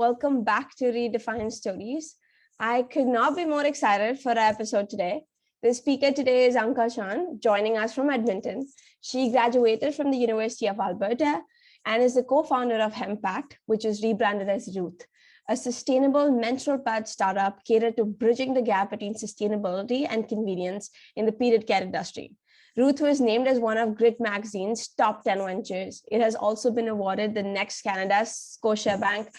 welcome back to Redefine Stories. I could not be more excited for our episode today. The speaker today is Anka Chan, joining us from Edmonton. She graduated from the University of Alberta and is the co-founder of Hemp Pact, which is rebranded as Ruth, a sustainable menstrual pad startup catered to bridging the gap between sustainability and convenience in the period care industry. Ruth was named as one of Grit Magazine's top 10 ventures. It has also been awarded the Next Canada Scotiabank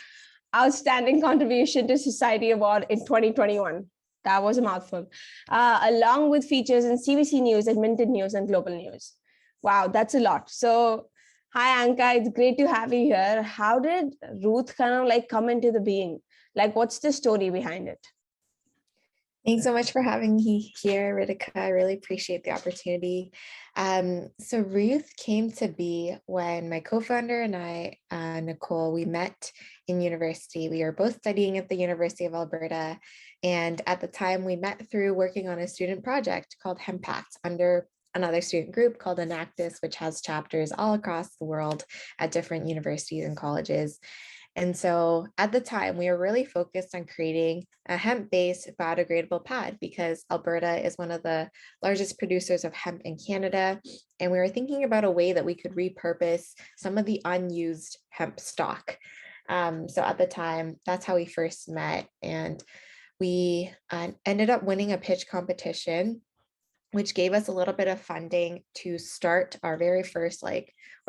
Outstanding Contribution to Society Award in 2021. That was a mouthful. Along with features in CBC News, Edmonton News, and Global News. Wow, that's a lot. So, hi, Anka. It's great to have you here. How did Ruth kind of come into the being? What's the story behind it? Thanks so much for having me here, Ritika. I really appreciate the opportunity. So Ruth came to be when my co-founder and I, Nicole, we met in university. We were both studying at the University of Alberta. And at the time we met through working on a student project called Hemp Pact under another student group called Enactus, which has chapters all across the world at different universities and colleges. And so at the time, we were really focused on creating a hemp-based biodegradable pad because Alberta is one of the largest producers of hemp in Canada. And we were thinking about a way that we could repurpose some of the unused hemp stock. So at the time, that's how we first met. And we ended up winning a pitch competition, which gave us a little bit of funding to start our very first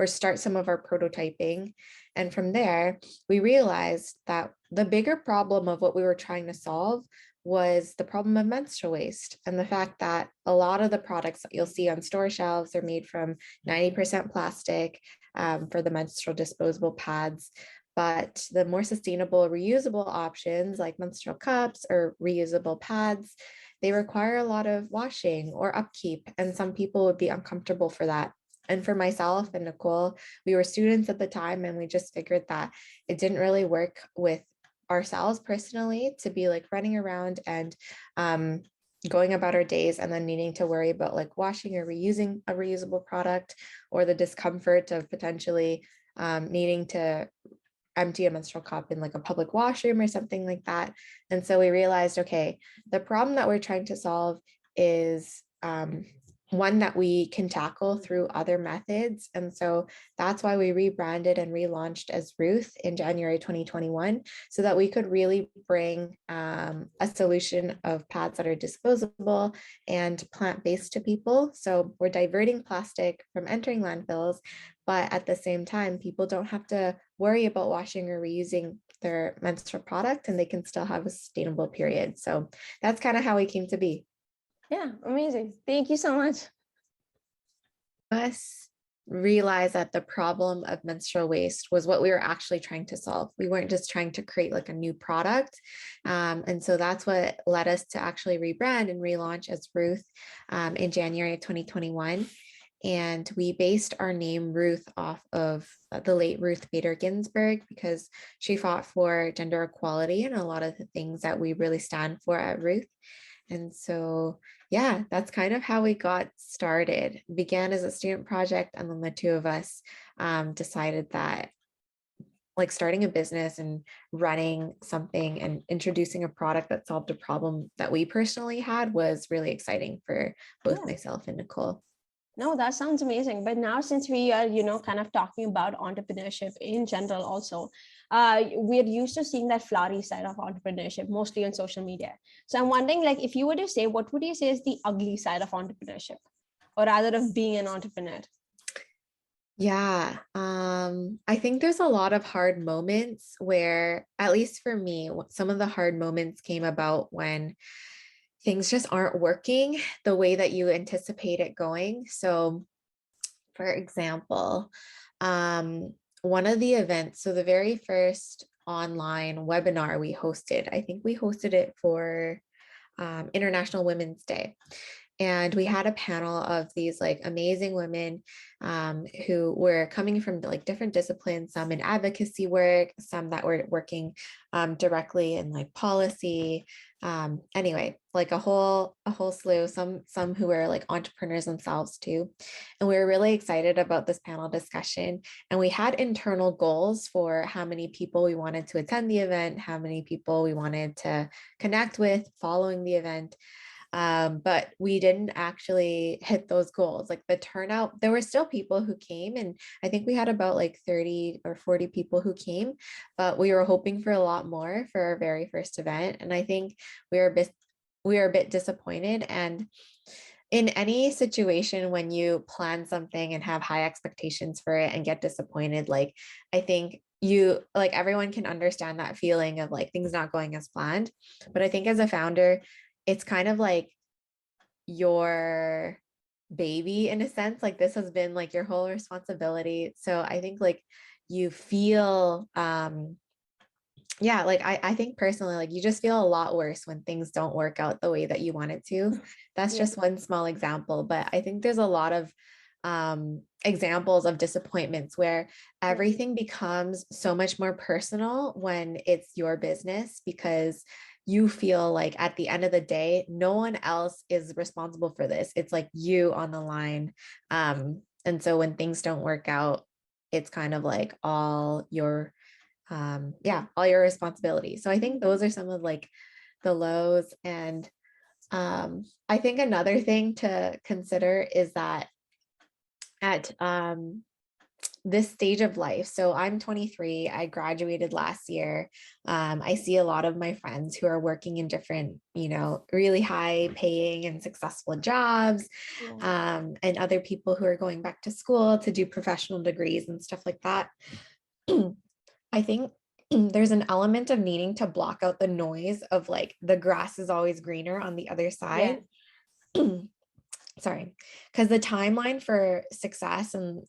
start some of our prototyping. And from there, we realized that the bigger problem of what we were trying to solve was the problem of menstrual waste and the fact that a lot of the products that you'll see on store shelves are made from 90% plastic for the menstrual disposable pads. But the more sustainable reusable options like menstrual cups or reusable pads, they require a lot of washing or upkeep, and some people would be uncomfortable for that. And for myself and Nicole, we were students at the time, and we just figured that it didn't really work with ourselves personally to be running around and going about our days and then needing to worry about washing or reusing a reusable product, or the discomfort of potentially needing to empty a menstrual cup in a public washroom or something like that. And so we realized, okay, the problem that we're trying to solve is one that we can tackle through other methods. And so that's why we rebranded and relaunched as Ruth in January 2021, so that we could really bring a solution of pads that are disposable and plant-based to people. So we're diverting plastic from entering landfills, but at the same time, people don't have to worry about washing or reusing their menstrual product, and they can still have a sustainable period. So that's kind of how we came to be. Yeah, amazing. Thank you so much. Us realize that the problem of menstrual waste was what we were actually trying to solve. We weren't just trying to create a new product. And so that's what led us to actually rebrand and relaunch as Ruth in January of 2021. And we based our name Ruth off of the late Ruth Bader Ginsburg, because she fought for gender equality and a lot of the things that we really stand for at Ruth. And so, yeah, that's kind of how we got started. It began as a student project, and then the two of us decided that starting a business and running something and introducing a product that solved a problem that we personally had was really exciting for both myself and Nicole. No, that sounds amazing. But now, since we are, kind of talking about entrepreneurship in general also, we're used to seeing that flowery side of entrepreneurship, mostly on social media. So I'm wondering, if you were to say, what would you say is the ugly side of entrepreneurship, or rather of being an entrepreneur? Yeah, I think there's a lot of hard moments where, at least for me, some of the hard moments came about when things just aren't working the way that you anticipate it going. So for example, one of the events, so the very first online webinar we hosted, I think we hosted it for International Women's Day. And we had a panel of these like amazing women who were coming from like different disciplines, some in advocacy work, some that were working directly in like policy. Anyway, like a whole slew, some who were like entrepreneurs themselves too. And we were really excited about this panel discussion. And we had internal goals for how many people we wanted to attend the event, how many people we wanted to connect with following the event. But we didn't actually hit those goals. Like the turnout, there were still people who came, and I think we had about like 30 or 40 people who came, but we were hoping for a lot more for our very first event. And I think we were a bit disappointed. And in any situation when you plan something and have high expectations for it and get disappointed, like I think you like everyone can understand that feeling of like things not going as planned. But I think as a founder, it's kind of like your baby in a sense. Like this has been like your whole responsibility. So I think like you feel yeah, like I think personally, like you just feel a lot worse when things don't work out the way that you want it to. That's Yeah. just one small example, but I think there's a lot of examples of disappointments where everything becomes so much more personal when it's your business, because you feel like at the end of the day, no one else is responsible for this. It's like you on the line. And so when things don't work out, it's kind of like all your yeah, all your responsibilities. So I think those are some of like the lows. And I think another thing to consider is that at this stage of life, so I'm 23, I graduated last year. I see a lot of my friends who are working in different, really high paying and successful jobs, and other people who are going back to school to do professional degrees and stuff like that. I think there's an element of needing to block out the noise of like the grass is always greener on the other Yeah. side. Sorry, because the timeline for success and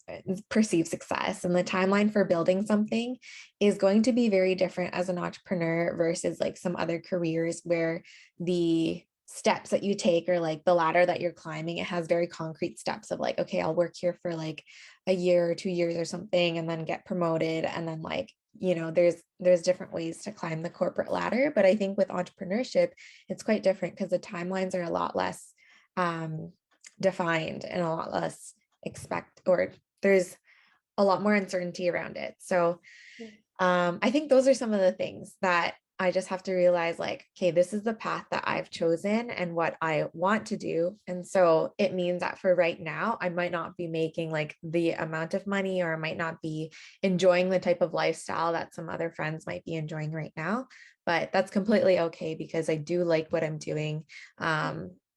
perceived success and the timeline for building something is going to be very different as an entrepreneur versus like some other careers where the steps that you take, or like the ladder that you're climbing, it has very concrete steps of like, okay, I'll work here for like a year or 2 years or something and then get promoted, and then like there's different ways to climb the corporate ladder. But I think with entrepreneurship it's quite different because the timelines are a lot less defined and a lot less or there's a lot more uncertainty around it. So I think those are some of the things that I just have to realize, like, okay, this is the path that I've chosen and what I want to do. And so it means that for right now, I might not be making like the amount of money, or I might not be enjoying the type of lifestyle that some other friends might be enjoying right now. But that's completely okay because I do like what I'm doing.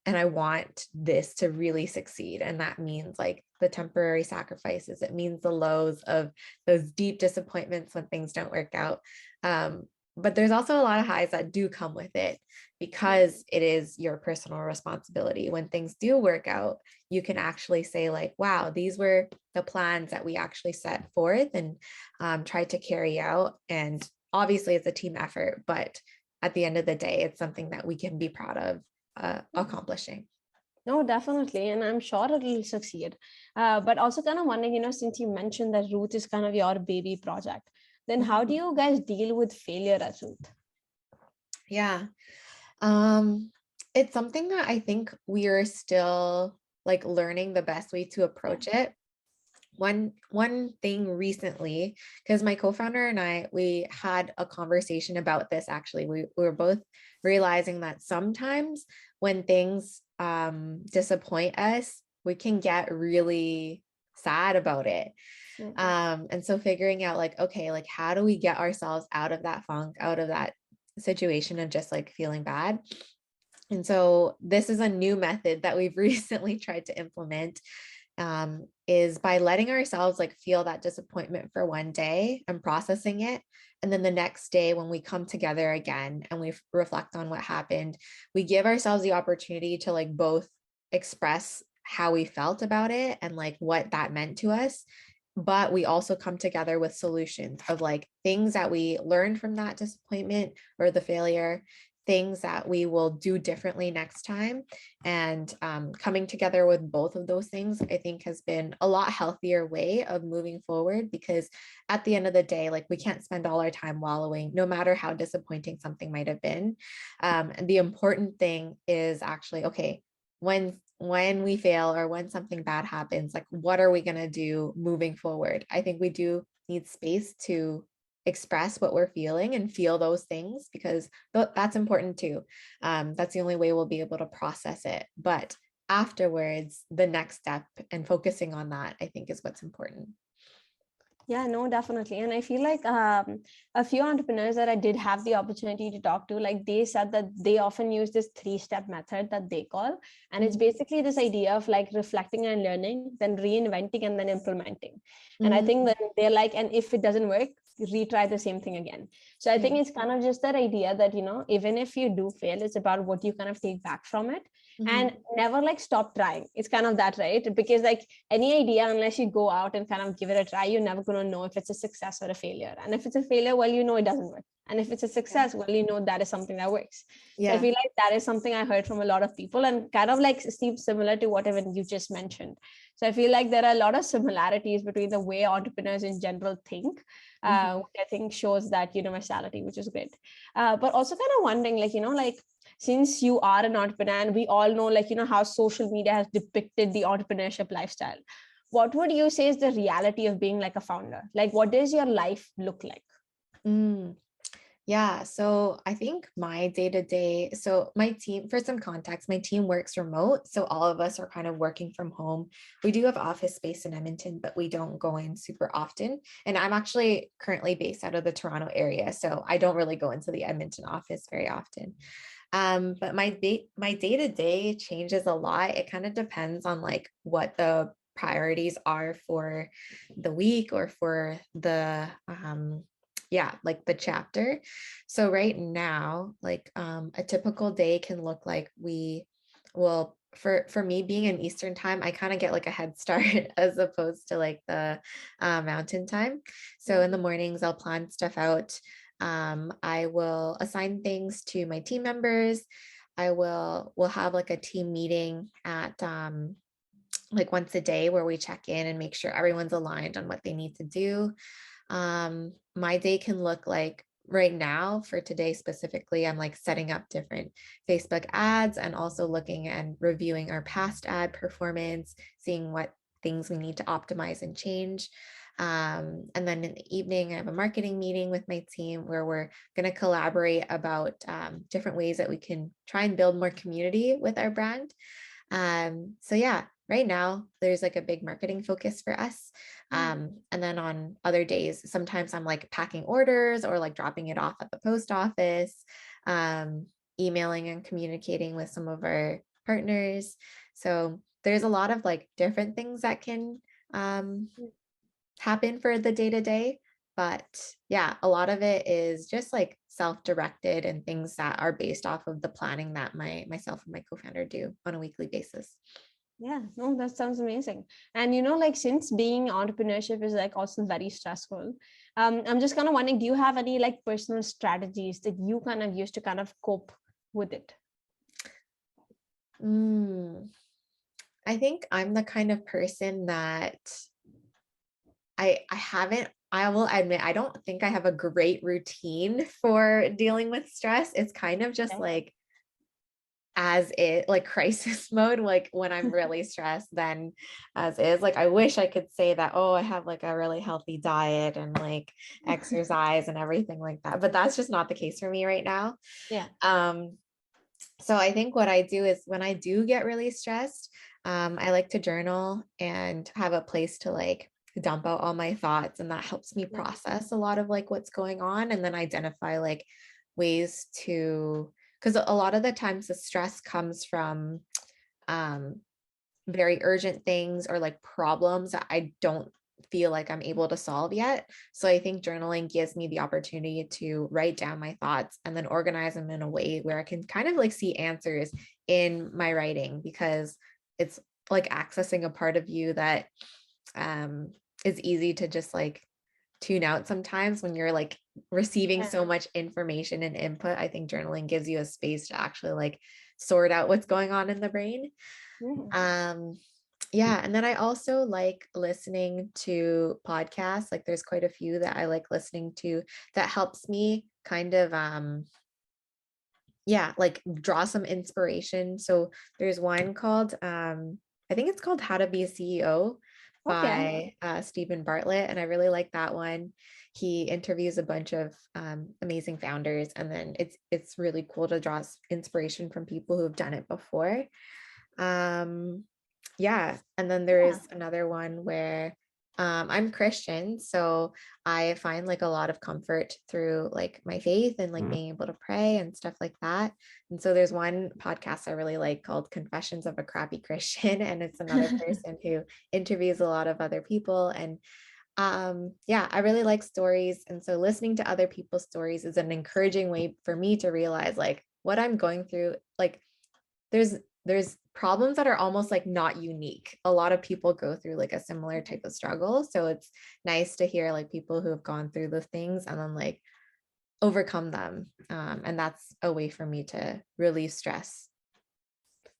And I want this to really succeed. And that means like the temporary sacrifices. It means the lows of those deep disappointments when things don't work out. But there's also a lot of highs that do come with it because it is your personal responsibility. When things do work out, you can actually say like, wow, these were the plans that we actually set forth and tried to carry out. And obviously it's a team effort, but at the end of the day, it's something that we can be proud of accomplishing. No, definitely. And I'm sure it'll succeed. But also kind of wondering, since you mentioned that Ruth is kind of your baby project, then how do you guys deal with failure at Ruth? Yeah. It's something that I think we are still like learning the best way to approach it. One thing recently, because my co-founder and I, we had a conversation about this actually. We were both realizing that sometimes when things disappoint us, we can get really sad about it. And so figuring out like, okay, like how do we get ourselves out of that funk, out of that situation of just like feeling bad? And so this is a new method that we've recently tried to implement, is by letting ourselves like feel that disappointment for one day and processing it. And then the next day when we come together again and we reflect on what happened, we give ourselves the opportunity to like both express how we felt about it and like what that meant to us. But we also come together with solutions of like things that we learned from that disappointment or the failure, things that we will do differently next time. And coming together with both of those things, I think has been a lot healthier way of moving forward, because at the end of the day, like we can't spend all our time wallowing, no matter how disappointing something might have been. And the important thing is actually, okay, when we fail or when something bad happens, like what are we going to do moving forward? I think we do need space to express what we're feeling and feel those things, because that's important too. That's the only way we'll be able to process it. But afterwards, the next step and focusing on that, I think, is what's important. Yeah, no, definitely. And I feel like a few entrepreneurs that I did have the opportunity to talk to, like they said that they often use this 3-step method that they call. And it's basically this idea of like reflecting and learning, then reinventing, and then implementing. And I think that they're like, and if it doesn't work, retry the same thing again. So I think it's kind of just that idea that, you know, even if you do fail, it's about what you kind of take back from it. And never like stop trying. It's kind of that, right? Because like any idea, unless you go out and kind of give it a try, you're never going to know if it's a success or a failure. And if it's a failure, well, you know it doesn't work. And if it's a success, well, you know that is something that works. So I feel like that is something I heard from a lot of people, and kind of like seems similar to what even you just mentioned. So I feel like there are a lot of similarities between the way entrepreneurs in general think, which I think shows that universality, which is great. But also kind of wondering, like, you know, like, since you are an entrepreneur and we all know, like, you know, how social media has depicted the entrepreneurship lifestyle, what would you say is the reality of being like a founder? Like, what does your life look like? Yeah, so I think my day to day, so my team, for some context, my team works remote. So all of us are kind of working from home. We do have office space in Edmonton, but we don't go in super often. And I'm actually currently based out of the Toronto area. So I don't really go into the Edmonton office very often. But my day to day changes a lot. It kind of depends on like what the priorities are for the week or for the like the chapter. So right now, like a typical day can look like we will, for me being in Eastern time, I kind of get like a head start as opposed to like the mountain time. So in the mornings, I'll plan stuff out. I will assign things to my team members. We'll have like a team meeting at like once a day where we check in and make sure everyone's aligned on what they need to do. My day can look like right now, for today specifically, I'm like setting up different Facebook ads and also looking and reviewing our past ad performance, seeing what things we need to optimize and change. And then in the evening, I have a marketing meeting with my team where we're going to collaborate about different ways that we can try and build more community with our brand. So yeah, right now there's like a big marketing focus for us. And then on other days, sometimes I'm like packing orders or like dropping it off at the post office, emailing and communicating with some of our partners. So there's a lot of like different things that can happen for the day to day. But yeah, a lot of it is just like self-directed and things that are based off of the planning that myself and my co-founder do on a weekly basis. Yeah, no, that sounds amazing. And, you know, like, since being entrepreneurship is like also very stressful, I'm just kind of wondering, do you have any like personal strategies that you kind of use to kind of cope with it? I think I'm the kind of person that I will admit, I don't think I have a great routine for dealing with stress. It's kind of just like as it, like crisis mode, like when I'm really stressed, then as is. Like I wish I could say that, oh, I have like a really healthy diet and like exercise and everything like that, but that's just not the case for me right now. Yeah. So I think what I do is when I do get really stressed, I like to journal and have a place to like dump out all my thoughts, and that helps me process a lot of like what's going on, and then identify like ways to, because a lot of the times the stress comes from very urgent things or like problems that I don't feel like I'm able to solve yet. So I think journaling gives me the opportunity to write down my thoughts and then organize them in a way where I can kind of like see answers in my writing, because it's like accessing a part of you that is easy to just like tune out sometimes when you're like receiving Yeah. so much information and input. I think journaling gives you a space to actually like sort out what's going on in the brain. Mhm. Yeah, and then I also like listening to podcasts. Like there's quite a few that I like listening to that helps me kind of yeah, like draw some inspiration. So there's one called I think it's called How to Be a CEO Okay. by Stephen Bartlett, and I really like that one. He interviews a bunch of amazing founders, and then it's really cool to draw inspiration from people who have done it before. Um, yeah, and then Yeah. there's another one where I'm Christian, so I find like a lot of comfort through like my faith and like being able to pray and stuff like that. And so there's one podcast I really like called Confessions of a Crappy Christian, and it's another person who interviews a lot of other people. And yeah, I really like stories, and so listening to other people's stories is an encouraging way for me to realize like what I'm going through. Like there's problems that are almost like not unique. A lot of people go through like a similar type of struggle, so it's nice to hear like people who have gone through the things and then like overcome them, and that's a way for me to relieve stress.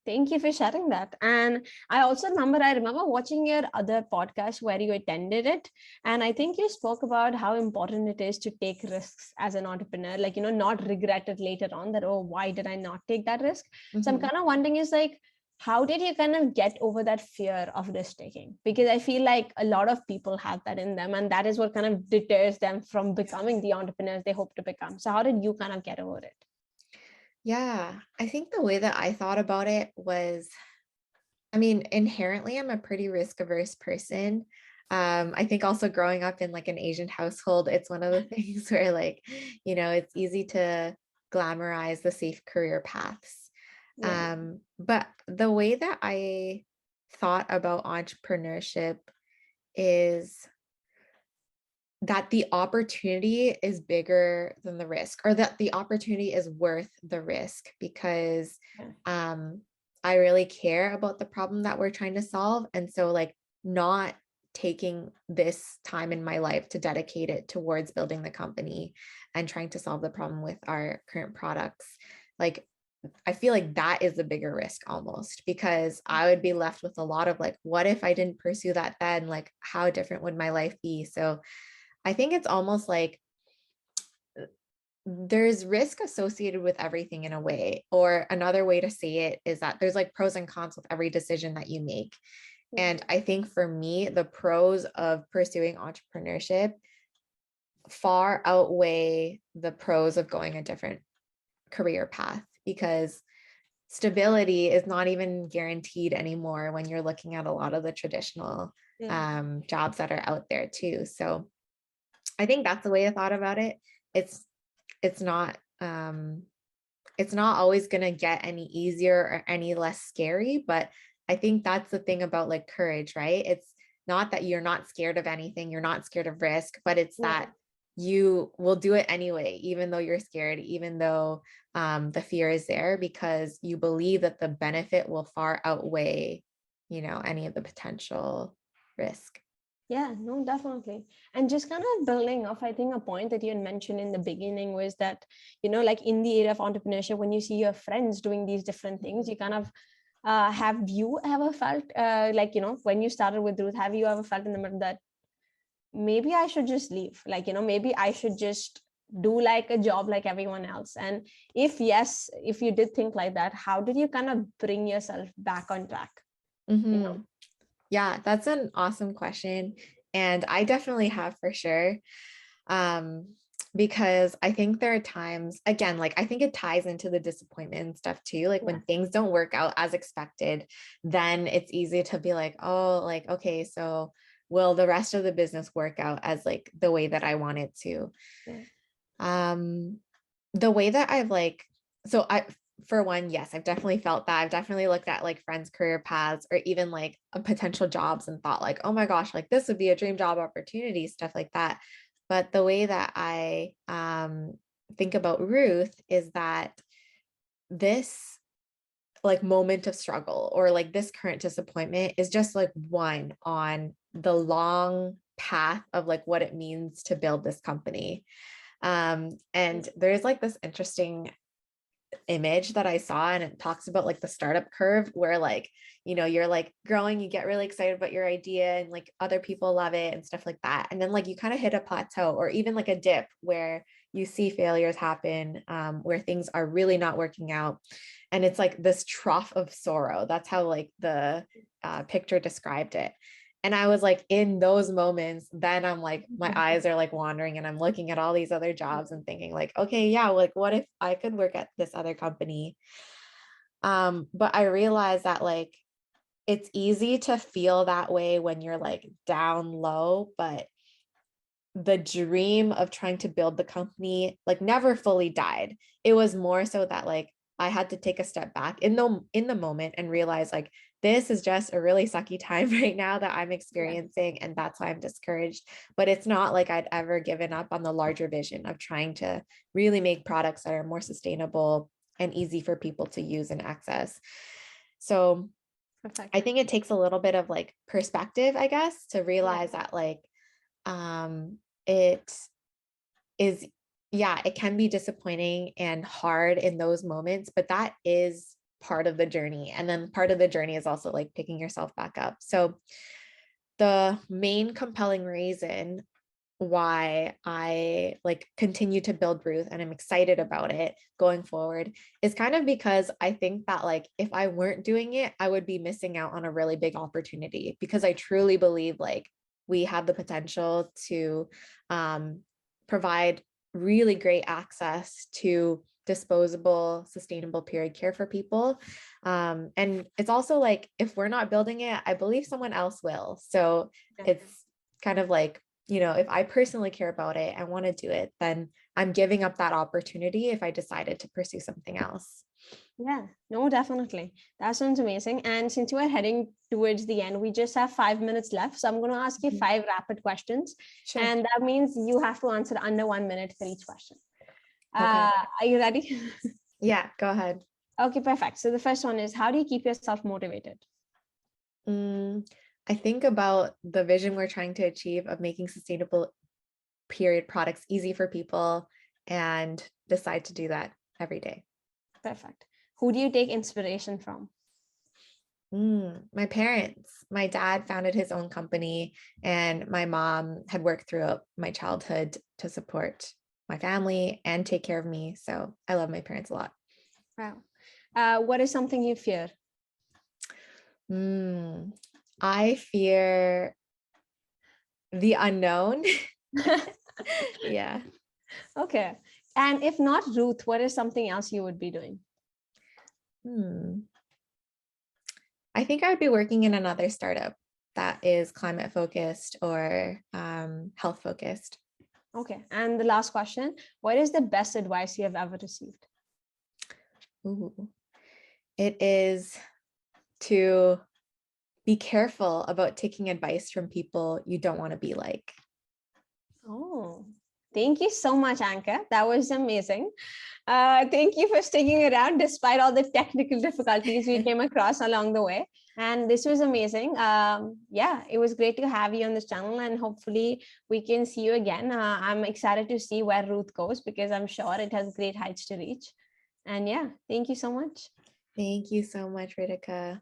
Thank you for sharing that. And I remember watching your other podcast where you attended it. And I think you spoke about how important it is to take risks as an entrepreneur, like, not regret it later on that, oh, why did I not take that risk? So I'm Mhm. kind of wondering is like, how did you kind of get over that fear of risk taking? Because I feel like a lot of people have that in them, and that is what kind of deters them from becoming the entrepreneurs they hope to become. So how did you kind of get over it? Yeah, I think the way that I thought about it was, I mean, inherently, I'm a pretty risk averse person. I think also growing up in like an Asian household, it's one of the things where like, it's easy to glamorize the safe career paths. Yeah. But the way that I thought about entrepreneurship is that the opportunity is bigger than the risk, or that the opportunity is worth the risk, because Yeah. um, I really care about the problem that we're trying to solve. And so, like, not taking this time in my life to dedicate it towards building the company and trying to solve the problem with our current products, like, I feel like that is the bigger risk almost, because I would be left with a lot of like, what if I didn't pursue that then? Like, how different would my life be? So I think it's almost like there's risk associated with everything in a way. Or another way to say it is that there's like pros and cons with every decision that you make. Yeah. And I think for me, the pros of pursuing entrepreneurship far outweigh the pros of going a different career path, because stability is not even guaranteed anymore when you're looking at a lot of the traditional Yeah. jobs that are out there too. So I think that's the way I thought about it. It's it's not it's not always going to get any easier or any less scary, but I think that's the thing about like courage, right? It's not that you're not scared of anything, you're not scared of risk, but it's Yeah. that you will do it anyway, even though you're scared, even though the fear is there, because you believe that the benefit will far outweigh, any of the potential risk. Yeah, no, definitely. And just kind of building off, I think a point that you had mentioned in the beginning was that, like in the area of entrepreneurship, when you see your friends doing these different things, you kind of have you ever felt like, when you started with Ruth, have you ever felt in the middle that maybe I should just leave? Like, maybe I should just do like a job like everyone else. And if yes, if you did think like that, how did you kind of bring yourself back on track? Mhm. Yeah, that's an awesome question. And I definitely have, for sure. Um, because I think there are times, again, like I think it ties into the disappointment and stuff too. Like Yeah. when things don't work out as expected, then it's easy to be like, oh, like, okay, so will the rest of the business work out as like the way that I want it to? Yeah. Um, the way that I've like, so I, for one, yes, I've definitely felt that. I've definitely looked at like friends' career paths or even like potential jobs and thought like, oh my gosh, like this would be a dream job opportunity, stuff like that. But the way that I think about Ruth is that this like moment of struggle or like this current disappointment is just like one on the long path of like what it means to build this company. And there's like this interesting image that I saw, and it talks about like the startup curve where like, you know, you're like growing, you get really excited about your idea and like other people love it and stuff like that. And then like you kind of hit a plateau or even like a dip where you see failures happen, where things are really not working out. And it's like this trough of sorrow. That's how like the picture described it. And I was like, in those moments, then I'm like, my eyes are like wandering and I'm looking at all these other jobs and thinking like, okay, yeah, like what if I could work at this other company? But I realized that like, it's easy to feel that way when you're like down low, but the dream of trying to build the company like never fully died. It was more so that like I had to take a step back in the moment and realize like this is just a really sucky time right now that I'm experiencing, and that's why I'm discouraged. But it's not like I'd ever given up on the larger vision of trying to really make products that are more sustainable and easy for people to use and access. So Perfect. I think it takes a little bit of like perspective, I guess, to realize that like it is, yeah, it can be disappointing and hard in those moments, but that is part of the journey. And then part of the journey is also like picking yourself back up. So the main compelling reason why I like continue to build Ruth and I'm excited about it going forward is kind of because I think that like if I weren't doing it, I would be missing out on a really big opportunity, because I truly believe like we have the potential to provide really great access to disposable, sustainable period care for people. And it's also like, if we're not building it, I believe someone else will. So it's kind of like, you know, if I personally care about it, I want to do it, then I'm giving up that opportunity if I decided to pursue something else. Yeah, no, definitely. That sounds amazing. And since we're heading towards the end, we just have 5 minutes left. So I'm going to ask you 5 rapid questions. Sure. And that means you have to answer under 1 minute for each question. Okay. Are you ready? Yeah, go ahead. Okay, perfect. So the first one is, how do you keep yourself motivated? I think about the vision we're trying to achieve of making sustainable period products easy for people and decide to do that every day. Perfect. Who do you take inspiration from? My parents. My dad founded his own company, and my mom had worked throughout my childhood to support my family and take care of me. So I love my parents a lot. Wow. What is something you fear? I fear the unknown. Yeah. Okay. And if not Ruth, what is something else you would be doing? I think I would be working in another startup that is climate focused or health focused. Okay. And the last question, what is the best advice you have ever received? Ooh. It is to be careful about taking advice from people you don't want to be like. Oh, thank you so much, Anka. That was amazing. Thank you for sticking around despite all the technical difficulties we came across along the way. And this was amazing. Yeah, it was great to have you on this channel, and hopefully we can see you again. I'm excited to see where Ruth goes, because I'm sure it has great heights to reach. And yeah, thank you so much. Thank you so much, Ritika.